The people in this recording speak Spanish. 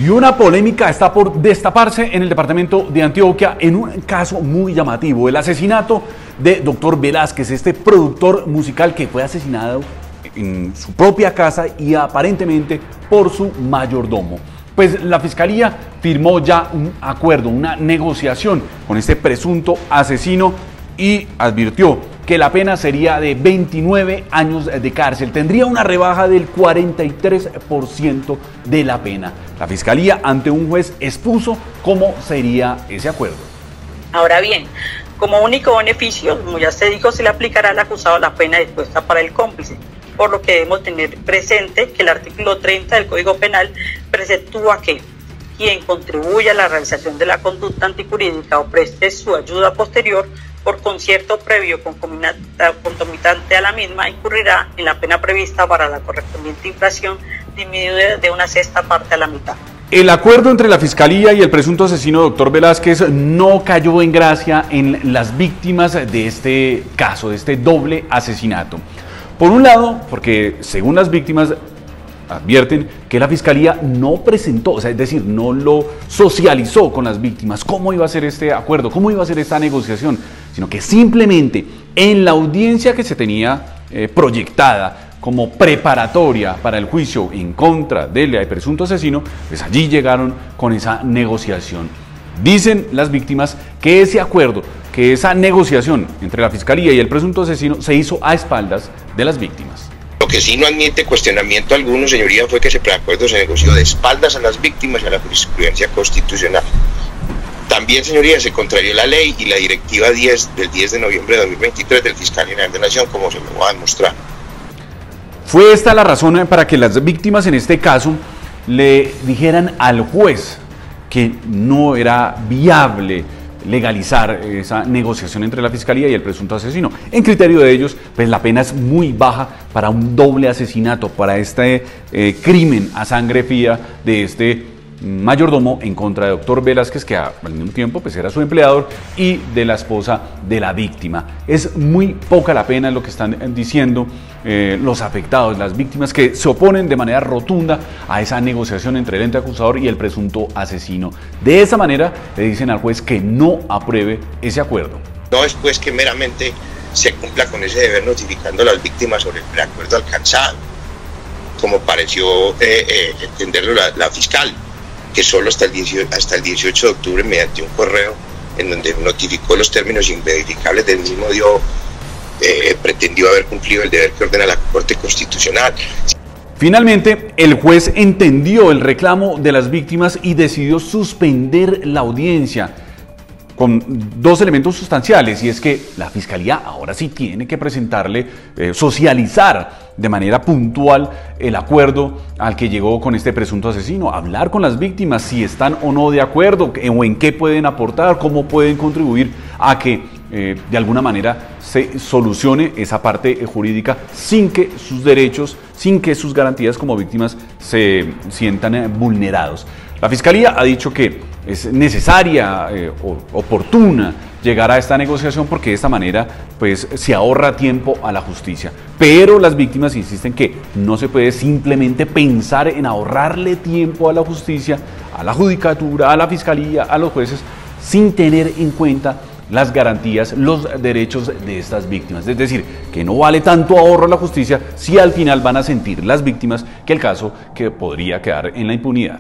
Y una polémica está por destaparse en el departamento de Antioquia en un caso muy llamativo, el asesinato de Dr. Velázquez, este productor musical que fue asesinado en su propia casa y aparentemente por su mayordomo. Pues la Fiscalía firmó ya un acuerdo, una negociación con este presunto asesino y advirtió que la pena sería de 29 años de cárcel. Tendría una rebaja del 43% de la pena. La Fiscalía ante un juez expuso cómo sería ese acuerdo. Ahora bien, como único beneficio, como ya se dijo, se le aplicará al acusado la pena dispuesta para el cómplice, por lo que debemos tener presente que el artículo 30 del Código Penal preceptúa que quien contribuya a la realización de la conducta antijurídica o preste su ayuda posterior por concierto previo concomitante a la misma incurrirá en la pena prevista para la correspondiente infracción disminuida de una sexta parte a la mitad. El acuerdo entre la Fiscalía y el presunto asesino Dr. Velázquez no cayó en gracia en las víctimas de este caso, de este doble asesinato. Por un lado, porque según las víctimas advierten que la Fiscalía no presentó, es decir, no lo socializó con las víctimas, cómo iba a ser este acuerdo, cómo iba a ser esta negociación, sino que simplemente en la audiencia que se tenía proyectada como preparatoria para el juicio en contra del presunto asesino, pues allí llegaron con esa negociación. Dicen las víctimas que ese acuerdo, que esa negociación entre la Fiscalía y el presunto asesino se hizo a espaldas de las víctimas. Lo que sí no admite cuestionamiento alguno, señoría, fue que ese preacuerdo se negoció de espaldas a las víctimas y a la jurisprudencia constitucional. También, señoría, se contrarió la ley y la directiva 10 del 10 de noviembre de 2023 del Fiscal General de la Nación, como se lo voy a demostrar. Fue esta la razón para que las víctimas en este caso le dijeran al juez que no era viable legalizar esa negociación entre la Fiscalía y el presunto asesino. En criterio de ellos, pues la pena es muy baja para un doble asesinato, para este crimen a sangre fría de este mayordomo en contra de Dr. Velázquez, que al mismo tiempo pues era su empleador, y de la esposa de la víctima. Es muy poca la pena, lo que están diciendo los afectados, las víctimas, que se oponen de manera rotunda a esa negociación entre el ente acusador y el presunto asesino. De esa manera le dicen al juez que no apruebe ese acuerdo. No es pues que meramente se cumpla con ese deber notificando a las víctimas sobre el preacuerdo alcanzado, como pareció entenderlo la fiscal, que solo hasta el 18 de octubre, mediante un correo en donde notificó los términos inverificables del mismo, pretendió haber cumplido el deber que ordena la Corte Constitucional. Finalmente, el juez entendió el reclamo de las víctimas y decidió suspender la audiencia con dos elementos sustanciales, y es que la Fiscalía ahora sí tiene que presentarle, socializar de manera puntual el acuerdo al que llegó con este presunto asesino, hablar con las víctimas si están o no de acuerdo o en qué pueden aportar, cómo pueden contribuir a que de alguna manera se solucione esa parte jurídica sin que sus derechos, sin que sus garantías como víctimas se sientan vulnerados. La Fiscalía ha dicho que es necesaria, oportuna, llegar a esta negociación porque de esta manera pues, se ahorra tiempo a la justicia. Pero las víctimas insisten que no se puede simplemente pensar en ahorrarle tiempo a la justicia, a la judicatura, a la Fiscalía, a los jueces, sin tener en cuenta las garantías, los derechos de estas víctimas. Es decir, que no vale tanto ahorro a la justicia si al final van a sentir las víctimas que el caso que podría quedar en la impunidad.